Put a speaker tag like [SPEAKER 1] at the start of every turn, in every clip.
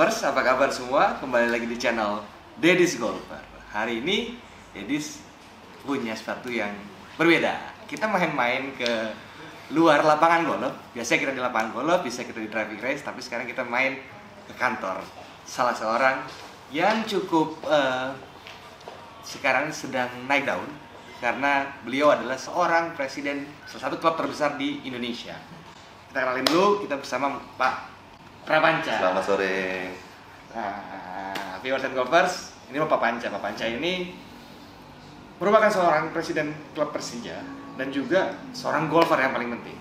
[SPEAKER 1] Golfers, apa kabar semua? Kembali lagi di channel Deddy's Golfer. Hari ini Deddy's punya sesuatu yang berbeda. Kita main-main ke luar lapangan golf. Biasanya kita di lapangan golf, bisa kita di driving range, tapi sekarang kita main ke kantor salah seorang yang cukup sekarang sedang naik daun karena beliau adalah seorang presiden salah satu klub terbesar di Indonesia. Kita kenalin dulu, kita bersama Pak Prapanca.
[SPEAKER 2] Selamat sore.
[SPEAKER 1] Nah, viewers and golfers, ini Pak Panca. Pak Panca ini merupakan seorang presiden klub Persija dan juga seorang golfer yang paling penting.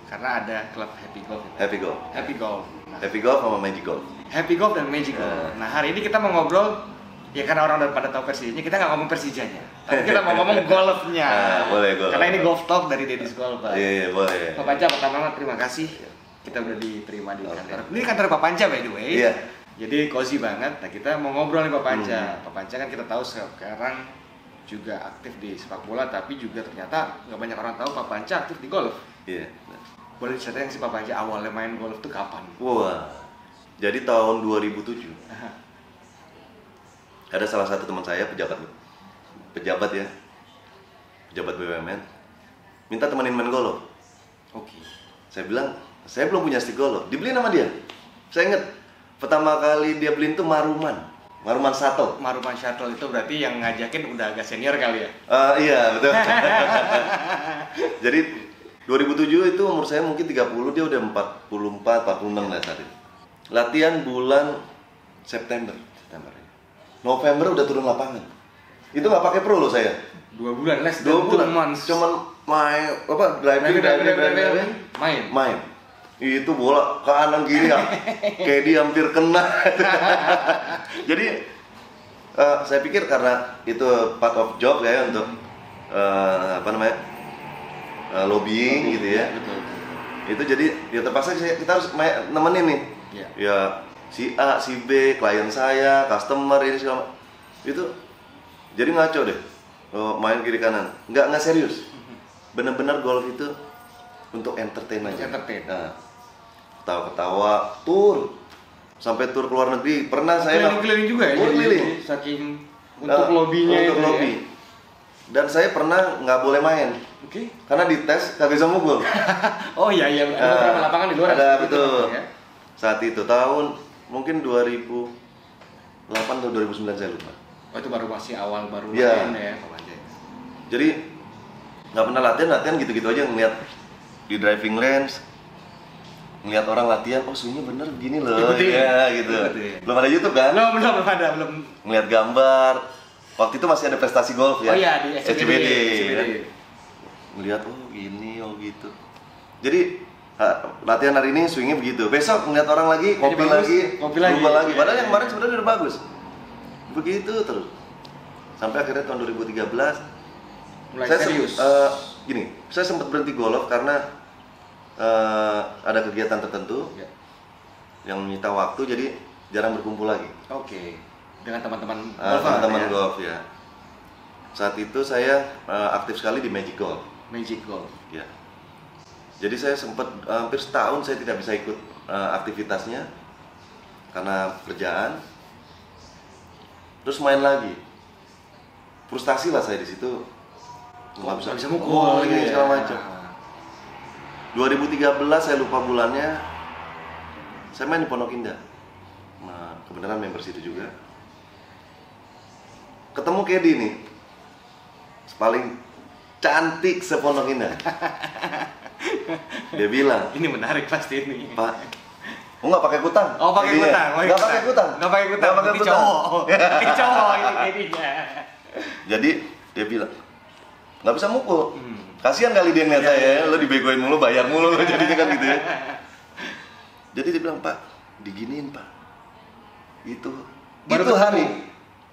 [SPEAKER 1] Karena ada klub Happy Golf.
[SPEAKER 2] Happy Golf.
[SPEAKER 1] Happy Golf. Nah,
[SPEAKER 2] Happy Golf sama Magic Golf.
[SPEAKER 1] Happy Golf dan Magic Golf. Nah, hari ini kita mau ngobrol, ya karena orang udah pada tahu Persijanya, kita nggak ngomong Persijanya, tapi kita mau ngomong golfnya.
[SPEAKER 2] Boleh, golf.
[SPEAKER 1] Karena ini golf talk dari Deddy's Golfer.
[SPEAKER 2] Iya, boleh.
[SPEAKER 1] Pak Panca, pertama terima kasih kita udah diterima di kantor. Ini kantor Pak Panca by the way.
[SPEAKER 2] Iya.
[SPEAKER 1] Jadi cozy banget. Nah, kita mau ngobrol nih Pak Panca. Pak Panca kan kita tahu sekarang juga aktif di sepak bola, tapi juga ternyata nggak banyak orang tahu Pak Panca aktif di golf.
[SPEAKER 2] Iya.
[SPEAKER 1] Boleh diceritain sih Pak Panca awalnya main golf itu kapan?
[SPEAKER 2] Wah. Jadi tahun 2007. Ada salah satu teman saya pejabat ya. Pejabat BUMN minta temenin main golf.
[SPEAKER 1] Oke.
[SPEAKER 2] Saya bilang, saya belum punya stick golf. Dibeliin sama dia. Saya inget pertama kali dia beliin tuh Maruman Shuttle.
[SPEAKER 1] Maruman Shuttle itu berarti yang ngajakin udah agak senior kali ya?
[SPEAKER 2] Iya, betul. Jadi 2007 itu umur saya mungkin 30, dia udah 44, 46 lah saat itu. Latihan bulan September. November udah turun lapangan. Itu nggak pakai pro loh saya.
[SPEAKER 1] 2 bulan les,
[SPEAKER 2] 2 bulan.
[SPEAKER 1] months.
[SPEAKER 2] Cuman main driving. Main. Itu bola kanan kiri ya. Kayak dia hampir kena. Jadi saya pikir karena itu part of job ya untuk lobbying gitu ya.
[SPEAKER 1] Betul.
[SPEAKER 2] Itu jadi ya terpaksa kita harus nemenin nih.
[SPEAKER 1] Iya.
[SPEAKER 2] Ya si A, si B, klien saya, customer ini segala itu jadi ngaco deh. Main kiri kanan. Nggak serius. Bener-bener golf itu untuk entertain aja. Nah, ketawa-ketawa, tur sampai tur ke luar negeri. Pernah saya
[SPEAKER 1] keliling juga ya.
[SPEAKER 2] Keliling.
[SPEAKER 1] Saking untuk lobbynya
[SPEAKER 2] untuk
[SPEAKER 1] itu
[SPEAKER 2] lobby.
[SPEAKER 1] Ya?
[SPEAKER 2] Dan saya pernah nggak boleh main.
[SPEAKER 1] Oke.
[SPEAKER 2] Karena dites kagak bisa mukul.
[SPEAKER 1] Oh iya, beberapa lapangan di luar
[SPEAKER 2] ada betul.
[SPEAKER 1] Ya?
[SPEAKER 2] Saat itu tahun mungkin 2008 atau 2009 saya lupa.
[SPEAKER 1] Oh itu masih awal
[SPEAKER 2] ya.
[SPEAKER 1] Latihan ya Pak Panca.
[SPEAKER 2] Jadi nggak pernah latihan gitu-gitu aja ngeliat di driving range, ngeliat orang latihan, oh swingnya bener begini loh. Ya gitu. Belum ada YouTube kan?
[SPEAKER 1] Belum ada.
[SPEAKER 2] Ngeliat gambar. Waktu itu masih ada prestasi golf ya.
[SPEAKER 1] Oh iya di SCBD.
[SPEAKER 2] Ya. Ngeliat oh gini, oh gitu. Jadi latihan hari ini swingnya begitu. Besok ngeliat orang lagi, kopi lagi, berubah lagi. Padahal yang kemarin sebenarnya udah bagus. Begitu terus. Sampai akhirnya tahun 2013
[SPEAKER 1] mulai
[SPEAKER 2] saya
[SPEAKER 1] serius.
[SPEAKER 2] Gini, saya sempat berhenti golf karena ada kegiatan tertentu yang menyita waktu, jadi jarang berkumpul lagi.
[SPEAKER 1] Oke. Dengan teman-teman
[SPEAKER 2] teman-teman golf ya. Saat itu saya aktif sekali di Magic Golf.
[SPEAKER 1] Magic Golf.
[SPEAKER 2] Ya. Jadi saya sempat hampir setahun saya tidak bisa ikut aktivitasnya karena kerjaan. Terus main lagi. Frustasi lah saya di situ. Nggak bisa mukul lagi segala macam. 2013 saya lupa bulannya. Saya main di Pondok Indah. Nah, kebenaran member situ juga. Ketemu Kedi nih. Paling cantik sepondok Indah. Dia bilang,
[SPEAKER 1] ini menarik pasti ini.
[SPEAKER 2] Pak, nggak pakai kutang?
[SPEAKER 1] Oh pakai kutang.
[SPEAKER 2] Nggak pakai kutang.
[SPEAKER 1] Ini cowok. Ini cowok ini Kedinya.
[SPEAKER 2] Jadi dia bilang, nggak bisa mukul. Kasihan kali dia ngeliat saya, lo dibegoin mulu, bayar mulu, jadinya kan gitu ya. Jadi dia bilang, Pak, diginiin Pak. Itu hari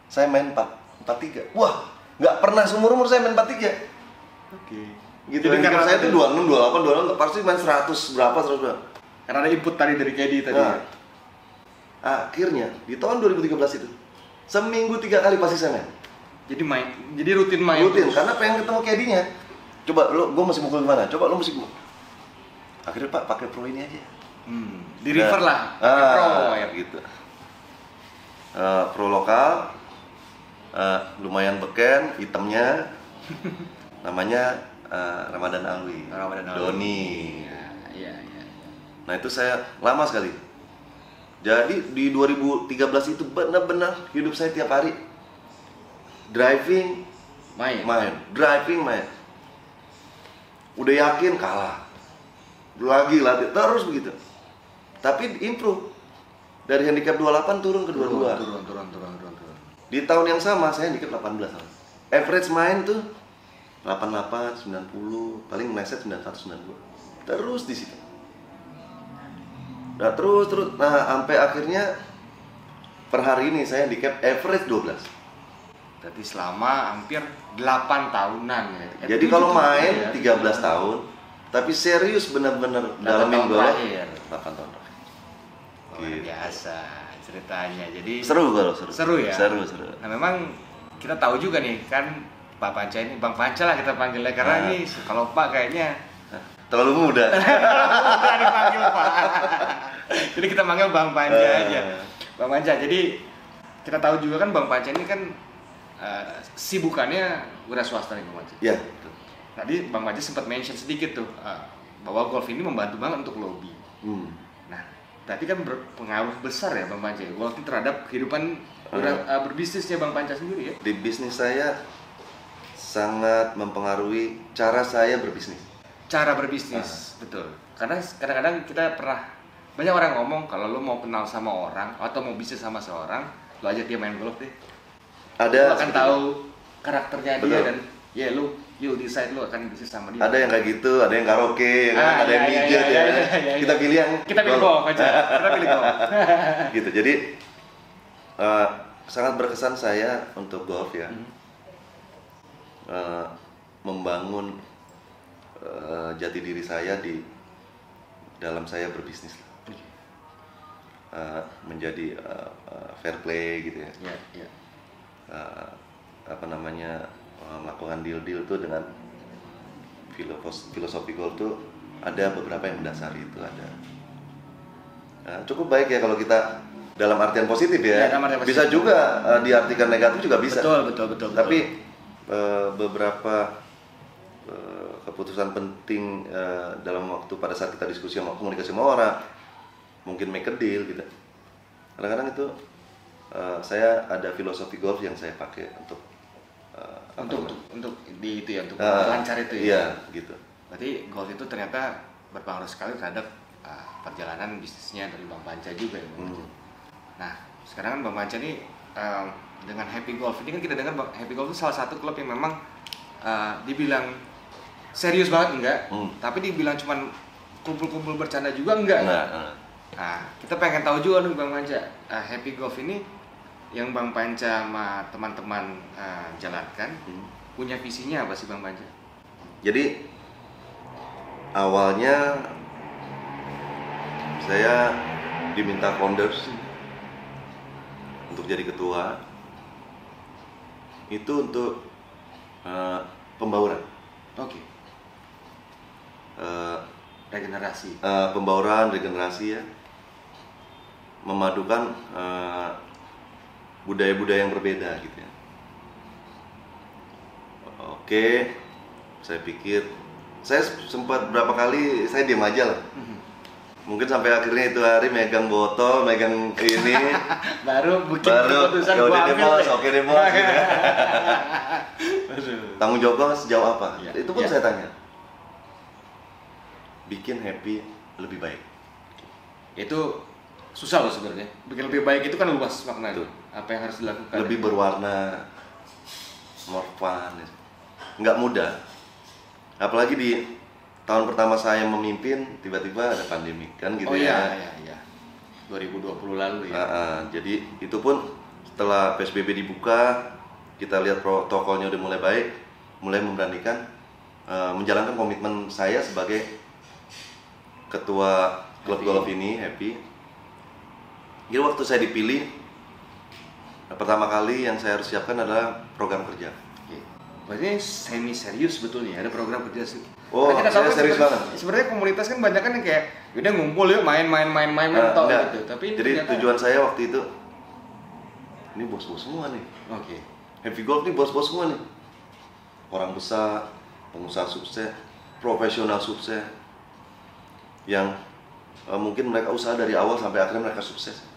[SPEAKER 2] saya main 43. Wah, nggak pernah seumur-umur saya main 43.
[SPEAKER 1] Oke.
[SPEAKER 2] Gitu. Jadi karena saya itu 26, 28, 29, pasti main 100 berapa.
[SPEAKER 1] Karena ada input tadi dari Kedi tadi.
[SPEAKER 2] Nah, akhirnya di tahun 2013 itu seminggu 3 kali pasti saya main.
[SPEAKER 1] Jadi rutin main.
[SPEAKER 2] Rutin, karena pengen ketemu Kedinya. Coba lo, gue masih mukul gimana? Coba lo mesti mukul. Akhirnya Pak pakai pro ini aja.
[SPEAKER 1] Di river lah.
[SPEAKER 2] Pro ya gitu. pro lokal, lumayan beken, hitamnya, namanya Ramadan Alwi, Doni.
[SPEAKER 1] Iya.
[SPEAKER 2] Nah itu saya lama sekali. Jadi di 2013 itu benar-benar hidup saya tiap hari driving, main, driving, main. Udah yakin kalah, lagi latih terus begitu. Tapi improve dari handicap 28 turun ke 22.
[SPEAKER 1] Turun.
[SPEAKER 2] Di tahun yang sama saya handicap 18 tahun. Average main tuh 88, 90, paling meleset 91, 92. Terus di situ. Nah, terus. Nah, sampai akhirnya per hari ini saya handicap average 12.
[SPEAKER 1] Berarti selama hampir 8 tahunan ya.
[SPEAKER 2] Jadi kalau main 13 tahun, tapi serius benar-benar dalamin golf 8 tahun.
[SPEAKER 1] Luar biasa ceritanya. Jadi
[SPEAKER 2] seru.
[SPEAKER 1] Ya.
[SPEAKER 2] Seru.
[SPEAKER 1] Nah, memang kita tahu juga nih kan Pak Panca ini, Bang Panca lah kita panggilnya karena ini kalau Pak kayaknya
[SPEAKER 2] terlalu muda.
[SPEAKER 1] Udah dipanggil Pak. Jadi kita manggil Bang Panca aja. Bang Panca. Jadi kita tahu juga kan Bang Panca ini kan sibukannya wira swasta nih Bang Panca.
[SPEAKER 2] Iya.
[SPEAKER 1] Tadi Bang Panca sempat mention sedikit tuh bahwa golf ini membantu banget untuk lobby. Nah, berarti kan berpengaruh besar ya Bang Panca golf ini terhadap kehidupan berbisnisnya Bang Panca sendiri ya.
[SPEAKER 2] Di bisnis saya sangat mempengaruhi cara saya berbisnis.
[SPEAKER 1] Cara berbisnis, betul. Karena kadang-kadang kita pernah banyak orang ngomong kalau lo mau kenal sama orang atau mau bisnis sama seorang, lo ajak dia main golf deh. Lo akan tahu karakternya dia dan you decide lo akan bisnis sama dia.
[SPEAKER 2] Ada yang kayak gitu, ada yang karaoke, ada yang midget ya. Kita pilih yang
[SPEAKER 1] golf aja. Kita pilih golf.
[SPEAKER 2] Gitu. Jadi sangat berkesan saya untuk golf ya. Membangun jati diri saya di dalam saya berbisnis, menjadi fair play gitu ya. Melakukan deal tuh dengan filosofi golf tuh ada beberapa yang mendasari itu ada. Cukup baik ya kalau kita dalam artian positif ya. Bisa juga diartikan negatif juga bisa.
[SPEAKER 1] Betul.
[SPEAKER 2] Tapi beberapa keputusan penting dalam waktu pada saat kita diskusi sama komunikasi sama orang, mungkin make a deal gitu. Kadang-kadang itu saya ada filosofi golf yang saya pakai untuk
[SPEAKER 1] lancar itu ya.
[SPEAKER 2] Iya, gitu.
[SPEAKER 1] Berarti golf itu ternyata berpengaruh sekali terhadap perjalanan bisnisnya dari Bang Panca juga ya. Nah, sekarang kan Bang Panca ini dengan Happy Golf ini kan kita dengar Happy Golf itu salah satu klub yang memang dibilang serius banget enggak, tapi dibilang cuman kumpul-kumpul bercanda juga enggak. Nah, kita pengen tahu juga nih Bang Panca, Happy Golf ini yang Bang Panca sama teman-teman jalankan, punya visinya apa sih Bang Panca?
[SPEAKER 2] Jadi awalnya saya diminta founders untuk jadi ketua, itu untuk pembauran.
[SPEAKER 1] Oke. Regenerasi.
[SPEAKER 2] Pembauran, regenerasi ya, memadukan budaya-budaya yang berbeda gitu ya. Oke, saya pikir, saya sempat berapa kali saya diam aja lah. Mungkin sampai akhirnya itu hari megang botol, megang ini
[SPEAKER 1] baru keputusan gua ambil.
[SPEAKER 2] Oke deh bos. Gitu. Tanggung jawabnya sejauh apa? Ya, itu pun saya tanya. Bikin Happy lebih baik.
[SPEAKER 1] Itu susah loh sebenarnya. Bikin lebih baik itu kan luas maknanya. Apa yang harus dilakukan?
[SPEAKER 2] Lebih berwarna, more fun. Nggak mudah. Apalagi di tahun pertama saya memimpin, tiba-tiba ada pandemi kan gitu ya.
[SPEAKER 1] 2020 lalu ya.
[SPEAKER 2] Jadi itu pun setelah PSBB dibuka, kita lihat protokolnya udah mulai baik, mulai memberanikan menjalankan komitmen saya sebagai ketua klub golf ini, Happy. Jadi waktu saya dipilih, pertama kali yang saya harus siapkan adalah program kerja.
[SPEAKER 1] Berarti semi serius betulnya, ada program kerja sih.
[SPEAKER 2] Oh, kita tahu serius banget.
[SPEAKER 1] Sebenarnya komunitas kan banyak kan yang kayak udah ngumpul yuk main gitu. Tapi
[SPEAKER 2] jadi tujuan saya waktu itu ini bos-bos semua nih.
[SPEAKER 1] Oke.
[SPEAKER 2] Happy Golf nih bos-bos semua nih. Orang besar, pengusaha sukses, profesional sukses, yang mungkin mereka usaha dari awal sampai akhirnya mereka sukses.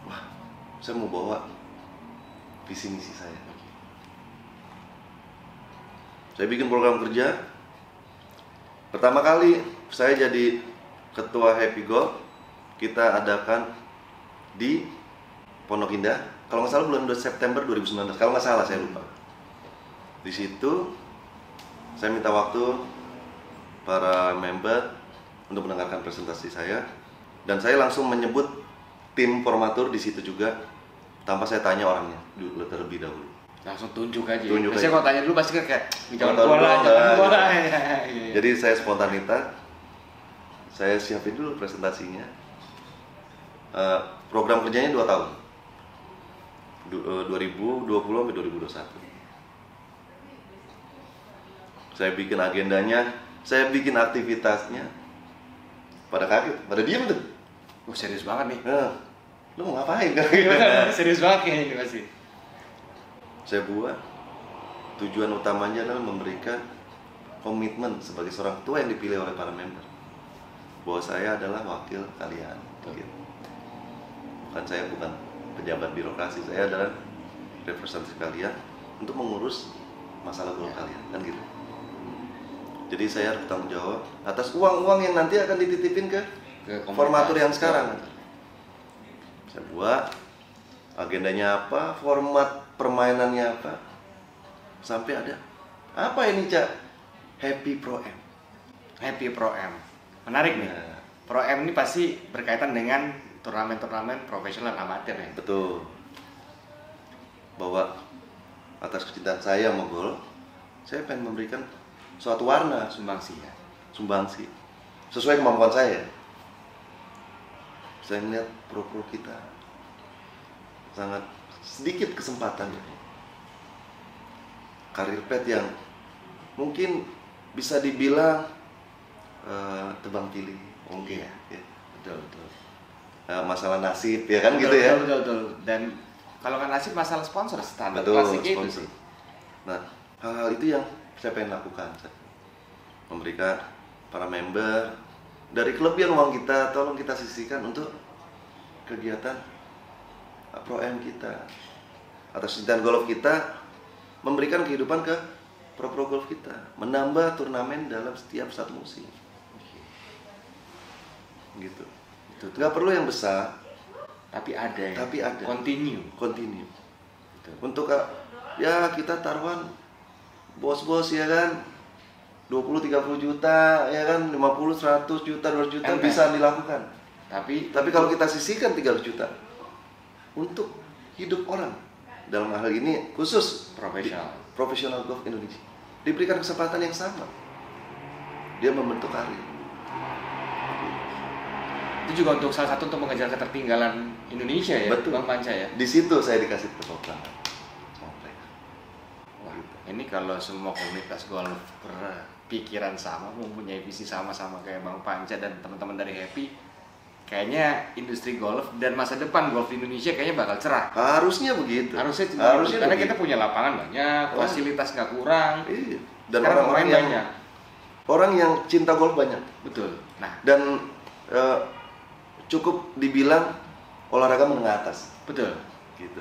[SPEAKER 2] Wah, saya mau bawa visi misi saya. Saya bikin program kerja. Pertama kali saya jadi ketua Happy Golf, kita adakan di Pondok Indah. Kalau nggak salah bulan September 2019. Kalau nggak salah saya lupa. Di situ saya minta waktu para member untuk mendengarkan presentasi saya, dan saya langsung menyebut tim formatur di situ juga tanpa saya tanya orangnya dulu terlebih dahulu.
[SPEAKER 1] Langsung tunjuk aja.
[SPEAKER 2] Tunjuk
[SPEAKER 1] Biasanya
[SPEAKER 2] aja.
[SPEAKER 1] kalau tanya dulu pasti kan kayak jangan
[SPEAKER 2] Tahu
[SPEAKER 1] bola,
[SPEAKER 2] dong,
[SPEAKER 1] jangan
[SPEAKER 2] nah,
[SPEAKER 1] bola.
[SPEAKER 2] gitu.
[SPEAKER 1] Iya.
[SPEAKER 2] Jadi saya spontanitas, saya siapin dulu presentasinya. Program kerjanya 2 tahun, 2020 sampai 2021. Saya bikin agendanya, saya bikin aktivitasnya. Pada kaget, pada diam tuh.
[SPEAKER 1] Serius banget nih.
[SPEAKER 2] Lu mau ngapain?
[SPEAKER 1] Serius banget kayaknya ini pasti.
[SPEAKER 2] Saya buat tujuan utamanya adalah memberikan komitmen sebagai seorang ketua yang dipilih oleh para member, bahwa saya adalah wakil kalian. Gitu. Saya bukan pejabat birokrasi, saya adalah representatif kalian untuk mengurus masalah golf kalian, kan gitu. Jadi saya harus bertanggung jawab atas uang-uang yang nanti akan dititipin ke formatur yang sekarang. Saya buat agendanya apa, format permainannya apa, sampai ada apa ini Cak? Happy Pro M.
[SPEAKER 1] Happy Pro M. Menarik nih.
[SPEAKER 2] Nah,
[SPEAKER 1] Pro M ini pasti berkaitan dengan turnamen-turnamen profesional amatir ya.
[SPEAKER 2] betul. Bahwa atas kecintaan saya sama golf, saya pengen memberikan suatu warna,
[SPEAKER 1] Sumbangsi ya.
[SPEAKER 2] sumbangsi sesuai kemampuan saya. Saya melihat pro-pro kita sangat sedikit kesempatannya. Karir pet yang mungkin bisa dibilang tebang pilih, mungkin ya.
[SPEAKER 1] Betul, betul.
[SPEAKER 2] Masalah nasib ya kan,
[SPEAKER 1] Betul,
[SPEAKER 2] gitu ya.
[SPEAKER 1] Betul. Dan kalau nggak nasib masalah sponsor standar
[SPEAKER 2] Betul,
[SPEAKER 1] klasiknya itu
[SPEAKER 2] sponsor.
[SPEAKER 1] sih.
[SPEAKER 2] Nah, hal-hal itu yang saya pengen lakukan. Memberikan para member dari kelebihan uang kita, tolong kita sisihkan untuk kegiatan Pro M kita. Atas kecintaan golf kita, memberikan kehidupan ke pro golf kita, menambah turnamen dalam setiap satu musim. Gitu. Nggak perlu yang besar,
[SPEAKER 1] Tapi ada ya.
[SPEAKER 2] tapi ada.
[SPEAKER 1] Continue.
[SPEAKER 2] Betul. Untuk ya kita taruhan bos-bos ya kan, 20-30 juta ya kan, 50, 100 juta, 200 juta bisa dilakukan.
[SPEAKER 1] Tapi
[SPEAKER 2] kalau kita sisihkan 300 juta untuk hidup orang, dalam hal ini khusus profesional golf Indonesia, diberikan kesempatan yang sama, dia membentuk karir.
[SPEAKER 1] itu juga untuk salah satu untuk mengejar ketertinggalan Indonesia ya.
[SPEAKER 2] Betul.
[SPEAKER 1] Bang Panca ya.
[SPEAKER 2] Di situ saya dikasih perbekalan.
[SPEAKER 1] Wah, ini kalau semua komunitas golf berpikiran sama, mempunyai visi sama-sama kayak Bang Panca dan teman-teman dari Happy, kayaknya industri golf dan masa depan golf di Indonesia kayaknya bakal cerah.
[SPEAKER 2] Harusnya begitu.
[SPEAKER 1] Harusnya karena
[SPEAKER 2] begitu.
[SPEAKER 1] kita punya lapangan banyak, fasilitas nggak kurang.
[SPEAKER 2] Iya. Dan
[SPEAKER 1] Sekarang
[SPEAKER 2] orang-orang
[SPEAKER 1] pemain
[SPEAKER 2] yang
[SPEAKER 1] banyak.
[SPEAKER 2] orang yang cinta golf banyak.
[SPEAKER 1] Betul. Nah,
[SPEAKER 2] Dan cukup dibilang olahraga menengah atas.
[SPEAKER 1] betul.
[SPEAKER 2] Gitu.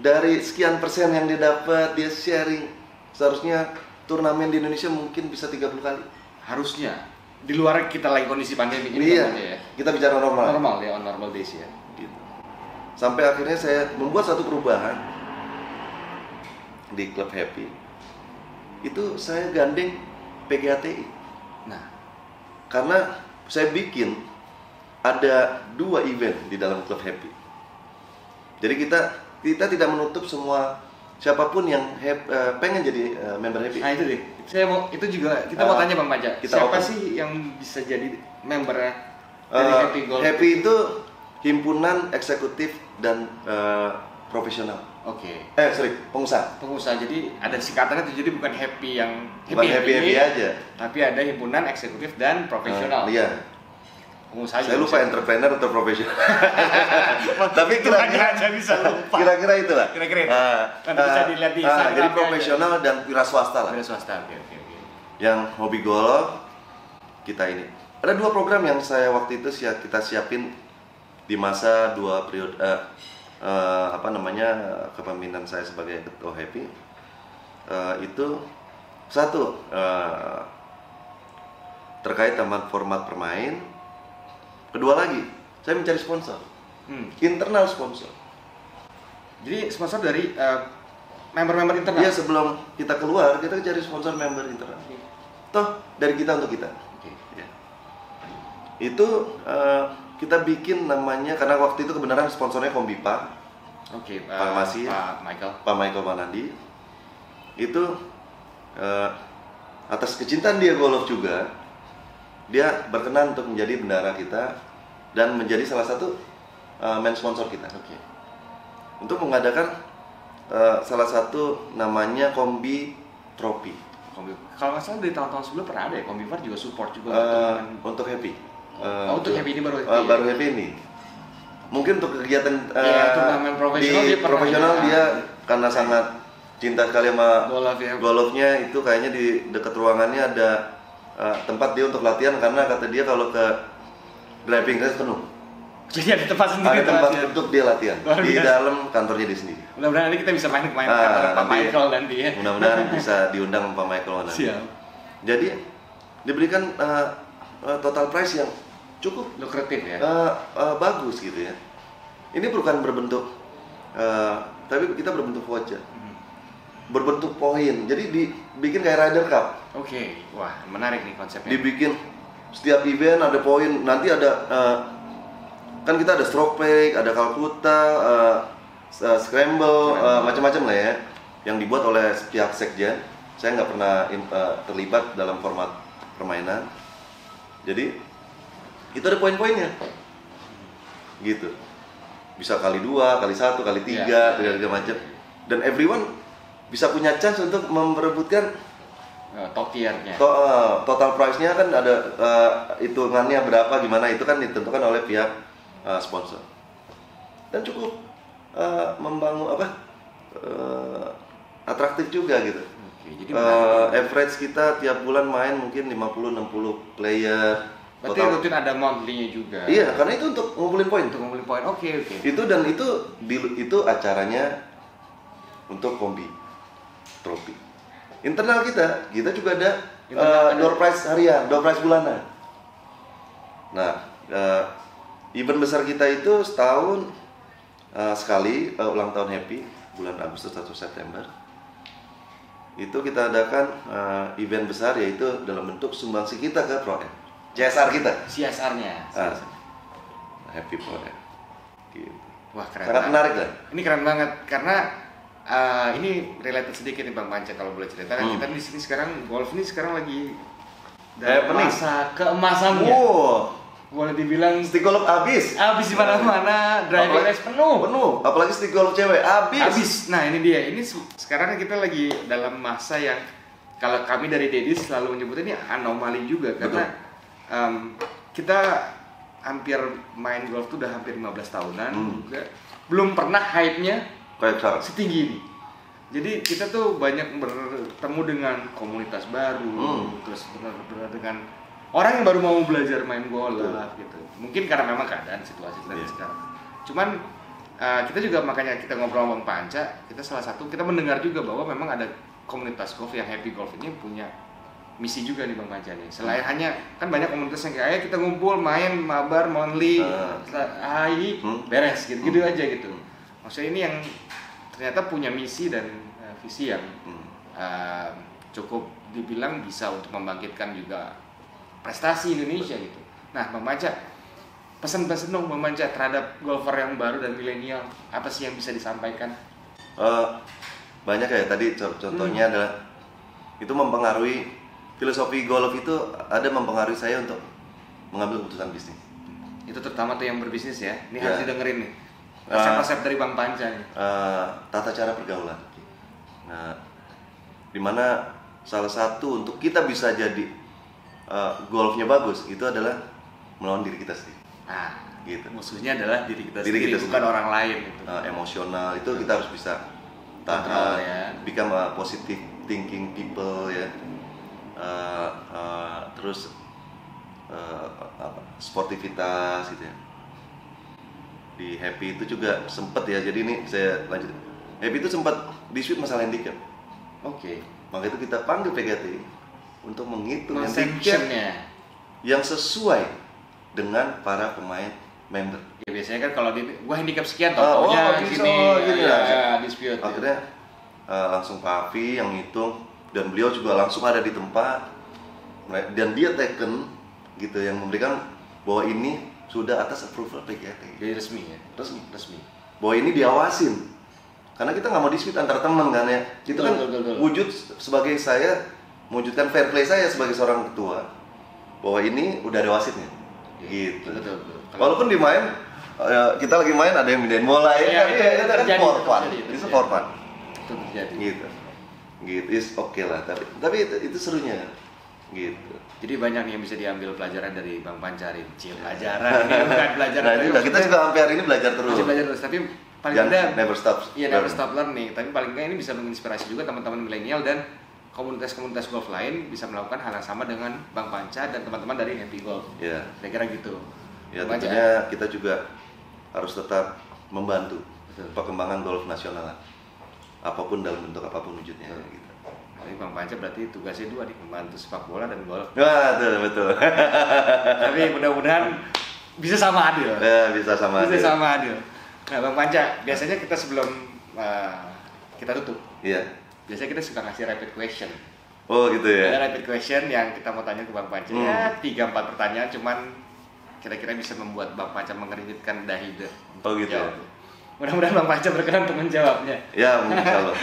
[SPEAKER 2] Dari sekian persen yang dia dapat, dia sharing. Seharusnya turnamen di Indonesia mungkin bisa 30 kali.
[SPEAKER 1] Harusnya di luar kita lagi kondisi pandemi ini
[SPEAKER 2] Iya.
[SPEAKER 1] ya.
[SPEAKER 2] Kita bicara normal.
[SPEAKER 1] Normal ya, on normal days ya.
[SPEAKER 2] Gitu. Sampai akhirnya saya membuat satu perubahan di klub Happy. Itu saya gandeng PGATI.
[SPEAKER 1] Nah,
[SPEAKER 2] Karena saya bikin ada 2 event di dalam klub Happy. Jadi kita tidak menutup semua siapapun yang pengen jadi member Happy.
[SPEAKER 1] nah itu deh. Itu juga kita mau tanya Bang Panca.
[SPEAKER 2] Kita
[SPEAKER 1] Siapa
[SPEAKER 2] open.
[SPEAKER 1] sih yang bisa jadi member dari Happy Golf?
[SPEAKER 2] Happy itu himpunan eksekutif dan profesional.
[SPEAKER 1] Oke.
[SPEAKER 2] Pengusaha.
[SPEAKER 1] Pengusaha, jadi ada singkatannya tuh, jadi bukan Happy yang
[SPEAKER 2] Bukan happy aja.
[SPEAKER 1] tapi ada himpunan eksekutif dan profesional.
[SPEAKER 2] Iya.
[SPEAKER 1] pengusaha.
[SPEAKER 2] Saya lupa entrepreneur atau profesional. Tapi
[SPEAKER 1] kira-kira aja bisa lupa.
[SPEAKER 2] Kira-kira itulah.
[SPEAKER 1] Kira-kira itu. Nanti bisa dilihat di Instagram.
[SPEAKER 2] Jadi profesional dan wira swasta lah.
[SPEAKER 1] Wira swasta, oke.
[SPEAKER 2] Yang hobi golf kita ini. Ada 2 program yang saya waktu itu kita siapin di masa 2 periode kepemimpinan saya sebagai ketua Happy. Itu satu terkait sama format bermain. Kedua lagi, saya mencari sponsor, internal sponsor.
[SPEAKER 1] Jadi sponsor dari member-member internal?
[SPEAKER 2] Iya, sebelum kita keluar, kita cari sponsor member internal. Toh, dari kita untuk kita. Ya. Itu kita bikin namanya, karena waktu itu kebenaran sponsornya Kombipa. Farmasi, Pak Michael Manandi. Itu atas kecintaan dia golf juga, dia berkenan untuk menjadi bendahara kita dan menjadi salah satu main sponsor kita. Untuk mengadakan salah satu namanya Kombi Trophy.
[SPEAKER 1] Kalau nggak salah dari tahun-tahun sebelum pernah ada ya, Kombivar juga support juga
[SPEAKER 2] untuk Happy.
[SPEAKER 1] Untuk Happy ini baru Happy.
[SPEAKER 2] Baru Happy ini. Mungkin untuk kegiatan
[SPEAKER 1] turnamen profesional
[SPEAKER 2] dia karena sangat cinta sekali sama golfnya, itu kayaknya di dekat ruangannya ada tempat dia untuk latihan, karena kata dia kalau ke driving range penuh.
[SPEAKER 1] Jadi ada tempat sendiri.
[SPEAKER 2] Ada tempat untuk dia latihan di dalam kantornya dia sendiri.
[SPEAKER 1] Mudah-mudahan nanti kita bisa main kantor Pak Michael nanti ya.
[SPEAKER 2] Mudah-mudahan bisa diundang Pak Michael nanti.
[SPEAKER 1] Siap.
[SPEAKER 2] Jadi diberikan total price yang cukup
[SPEAKER 1] lukratif ya.
[SPEAKER 2] Bagus gitu ya. Ini bukan berbentuk tapi kita berbentuk voucher. Berbentuk poin. Jadi dibikin kayak Ryder Cup.
[SPEAKER 1] Wah, menarik nih konsepnya.
[SPEAKER 2] Dibikin setiap event ada poin. Nanti ada kan kita ada stroke play, ada Calcutta, scramble, macam-macam lah ya, yang dibuat oleh pihak sekjen. Saya nggak pernah terlibat dalam format permainan. Jadi itu ada poin-poinnya, gitu. Bisa kali 2, kali 1, kali 3, segala macam. Dan everyone bisa punya chance untuk memperebutkan
[SPEAKER 1] top tiernya.
[SPEAKER 2] Total price-nya kan ada hitungannya berapa, gimana itu kan ditentukan oleh pihak sponsor. Dan cukup membangun atraktif juga gitu. Jadi average kita tiap bulan main mungkin 50-60 player.
[SPEAKER 1] Berarti rutin ada monthly-nya juga.
[SPEAKER 2] Iya, karena itu untuk ngumpulin poin.
[SPEAKER 1] Oke.
[SPEAKER 2] Itu acaranya untuk Kombi Trophy. Internal kita juga ada door prize harian, door prize bulanan. Nah, event besar kita itu setahun sekali, ulang tahun Happy bulan Agustus atau September. Itu kita adakan event besar, yaitu dalam bentuk sumbangsi kita ke Pro M. CSR kita.
[SPEAKER 1] CSR-nya.
[SPEAKER 2] Happy Pro M. Gitu.
[SPEAKER 1] Wah, keren.
[SPEAKER 2] Sangat menarik kan?
[SPEAKER 1] Ini keren banget karena ini related sedikit nih Bang Panca, kalau boleh cerita. Kita di sini sekarang golf ini sekarang lagi dalam masa keemasannya. Boleh dibilang
[SPEAKER 2] stick golf habis
[SPEAKER 1] di mana-mana, driving range penuh,
[SPEAKER 2] apalagi stick golf cewek habis.
[SPEAKER 1] Nah, ini dia. Ini sekarang kita lagi dalam masa yang kalau kami dari Dedis selalu menyebutnya ini anomali juga. Karena kita hampir main golf tuh udah hampir 15 tahunan juga. Belum pernah hype-nya setinggi ini. Jadi kita tuh banyak bertemu dengan komunitas baru, terus benar-benar dengan orang yang baru mau belajar main golf gitu. Mungkin karena memang keadaan situasi sekarang. Cuman kita juga, makanya kita ngobrol sama Bang Panca, kita salah satu kita mendengar juga bahwa memang ada komunitas golf yang Happy Golf ini punya misi juga nih Bang Panca nih. Selain hanya kan banyak komunitas yang kayak kita ngumpul main mabar monthly, beres gitu aja gitu. Maksudnya ini yang ternyata punya misi dan visi yang cukup dibilang bisa untuk membangkitkan juga prestasi Indonesia gitu. Nah, Bang Panca, pesan-pesan dong Bang Panca terhadap golfer yang baru dan milenial, apa sih yang bisa disampaikan?
[SPEAKER 2] Banyak ya, tadi contohnya adalah itu mempengaruhi filosofi golf, itu ada mempengaruhi saya untuk mengambil keputusan bisnis.
[SPEAKER 1] Itu terutama tuh yang berbisnis ya. Ini harus didengerin nih. Resep-resep dari Bang Panca nih.
[SPEAKER 2] Tata cara pergaulan. Nah, dimana salah satu untuk kita bisa jadi golfnya bagus itu adalah melawan diri kita sendiri.
[SPEAKER 1] Nah,
[SPEAKER 2] Gitu.
[SPEAKER 1] musuhnya adalah diri kita
[SPEAKER 2] Diri
[SPEAKER 1] sendiri,
[SPEAKER 2] kita
[SPEAKER 1] bukan
[SPEAKER 2] sendiri.
[SPEAKER 1] orang lain gitu.
[SPEAKER 2] Emosional itu kita harus bisa
[SPEAKER 1] Kontrol,
[SPEAKER 2] tahan,
[SPEAKER 1] ya.
[SPEAKER 2] become a positive thinking people ya. Terus sportivitas gitu ya. Di Happy itu juga sempet ya, jadi ini saya lanjut. Happy itu sempat dispute masalah handicap.
[SPEAKER 1] Oke.
[SPEAKER 2] Maka itu kita panggil PGT untuk menghitung handicap
[SPEAKER 1] Konsepsinya.
[SPEAKER 2] yang sesuai dengan para pemain member.
[SPEAKER 1] Ya biasanya kan kalau gua handicap sekian
[SPEAKER 2] Oh,
[SPEAKER 1] totalnya
[SPEAKER 2] bisa,
[SPEAKER 1] sini
[SPEAKER 2] gitu
[SPEAKER 1] ya,
[SPEAKER 2] ya.
[SPEAKER 1] dispute.
[SPEAKER 2] Akhirnya langsung Pak Afi yang ngitung dan beliau juga langsung ada di tempat dan dia taken gitu yang memberikan bahwa ini sudah atas approval PGT.
[SPEAKER 1] Jadi resmi ya.
[SPEAKER 2] Resmi. Bahwa ini diawasin. Karena kita nggak mau dispute antar teman kan ya. Itu kan
[SPEAKER 1] Betul.
[SPEAKER 2] wujud sebagai saya mewujudkan fair play saya sebagai seorang ketua bahwa ini udah ada wasitnya. Gitu.
[SPEAKER 1] Betul.
[SPEAKER 2] Walaupun di main kita lagi main ada yang mindahin bola ya,
[SPEAKER 1] Iya,
[SPEAKER 2] itu kan
[SPEAKER 1] terjadi,
[SPEAKER 2] for fun.
[SPEAKER 1] terjadi.
[SPEAKER 2] Itu for fun.
[SPEAKER 1] Itu terjadi.
[SPEAKER 2] Gitu is oke lah, tapi itu serunya gitu.
[SPEAKER 1] Jadi banyak yang bisa diambil pelajaran dari Bang Pancarin. Pelajaran ini bukan pelajaran.
[SPEAKER 2] Nah,
[SPEAKER 1] tapi
[SPEAKER 2] ini kita juga sampai hari ini belajar terus.
[SPEAKER 1] masih belajar terus, tapi paling
[SPEAKER 2] Jangan
[SPEAKER 1] tidak
[SPEAKER 2] never stop.
[SPEAKER 1] Iya, never stop learning. Tapi paling nggak ini bisa menginspirasi juga teman-teman milenial dan komunitas-komunitas golf lain bisa melakukan hal yang sama dengan Bang Panca dan teman-teman dari Happy Golf.
[SPEAKER 2] Ya.
[SPEAKER 1] Kira-kira gitu.
[SPEAKER 2] Ya
[SPEAKER 1] Bang Panca,
[SPEAKER 2] tentunya kita juga harus tetap membantu
[SPEAKER 1] Betul.
[SPEAKER 2] perkembangan golf nasional lah. Apapun dalam bentuk apapun wujudnya gitu.
[SPEAKER 1] Tapi Bang Panca berarti tugasnya dua nih, membantu sepak bola dan golf.
[SPEAKER 2] Betul.
[SPEAKER 1] Tapi mudah-mudahan bisa sama adil.
[SPEAKER 2] Ya, bisa sama.
[SPEAKER 1] Bisa
[SPEAKER 2] aja.
[SPEAKER 1] sama adil. Nah, Bang Panca, biasanya kita sebelum kita tutup,
[SPEAKER 2] Iya.
[SPEAKER 1] biasanya kita suka ngasih rapid question.
[SPEAKER 2] Oh gitu ya.
[SPEAKER 1] Ada rapid question yang kita mau tanya ke Bang Panca. Ya, 3-4 pertanyaan, cuman kira-kira bisa membuat Bang Panca mengeringitkan dahi deh.
[SPEAKER 2] Oh gitu.
[SPEAKER 1] Jawab. Mudah-mudahan Bang Panca berkenan untuk menjawabnya.
[SPEAKER 2] Ya, insyaallah.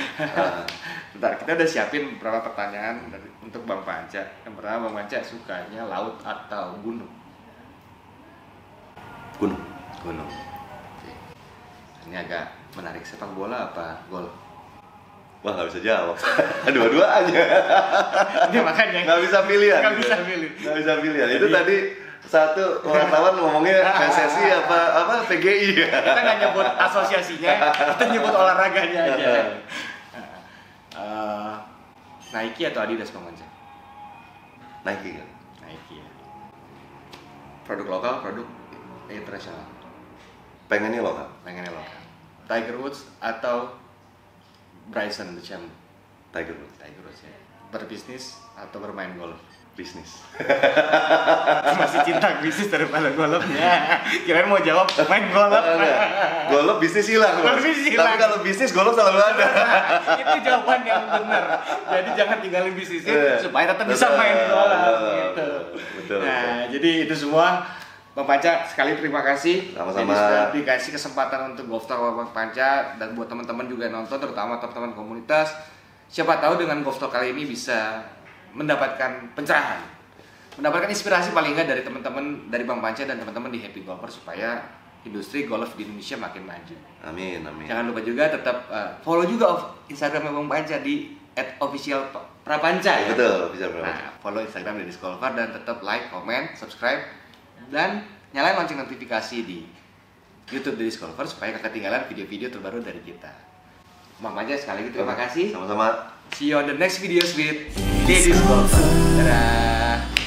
[SPEAKER 1] Bentar, kita udah siapin beberapa pertanyaan untuk Bang Panca. Yang pertama, Bang Panca sukanya laut atau gunung?
[SPEAKER 2] Gunung.
[SPEAKER 1] Gunung. Oke. Ini agak menarik, sepak bola apa golf?
[SPEAKER 2] Wah, nggak bisa jawab. Dua-duanya.
[SPEAKER 1] Ini makanya
[SPEAKER 2] Nggak bisa pilihan.
[SPEAKER 1] Nggak bisa pilih.
[SPEAKER 2] Nggak bisa pilihan. Itu tadi satu wartawan ngomongnya PSSI apa PGI.
[SPEAKER 1] Kita nggak nyebut asosiasinya, kita nyebut olahraganya aja. Nike atau Adidas, Bang Panca?
[SPEAKER 2] Nike kan.
[SPEAKER 1] Nike ya. Produk lokal, produk internasional.
[SPEAKER 2] Pengennya lokal.
[SPEAKER 1] Pengennya lokal. Tiger Woods atau Bryson DeChambeau?
[SPEAKER 2] Tiger Woods.
[SPEAKER 1] Tiger Woods ya. Berbisnis atau bermain golf?
[SPEAKER 2] Bisnis.
[SPEAKER 1] Masih cinta bisnis daripada golfnya. Kirain mau jawab main golf.
[SPEAKER 2] Golf bisnis hilang.
[SPEAKER 1] Golf bisnis hilang.
[SPEAKER 2] Tapi kalau bisnis golf selalu ada.
[SPEAKER 1] Itu jawaban yang benar. Jadi jangan tinggalin bisnisnya supaya tetap bisa main golf gitu.
[SPEAKER 2] Betul.
[SPEAKER 1] Nah, jadi itu semua. Bang Panca, sekali terima kasih.
[SPEAKER 2] Sama-sama.
[SPEAKER 1] Jadi sudah dikasih kesempatan untuk Golf Talk Bang Panca, dan buat teman-teman juga yang nonton, terutama teman-teman komunitas. Siapa tahu dengan Golf Talk kali ini bisa mendapatkan pencerahan, mendapatkan inspirasi paling nggak dari teman-teman dari Bang Panca dan teman-teman di Happy Golfer supaya industri golf di Indonesia makin maju.
[SPEAKER 2] Amin.
[SPEAKER 1] Jangan lupa juga tetap follow juga Instagram Bang Panca di @officialprapanca ya.
[SPEAKER 2] Betul, bisa berapa?
[SPEAKER 1] Nah, follow Instagram Deddy's Golfer dan tetap like, comment, subscribe dan nyalain lonceng notifikasi di YouTube Deddy's Golfer supaya gak ketinggalan video-video terbaru dari kita. Bang Panca sekali lagi terima kasih.
[SPEAKER 2] Sama-sama.
[SPEAKER 1] See you on the next videos with Deddy's Golfer. Dadah.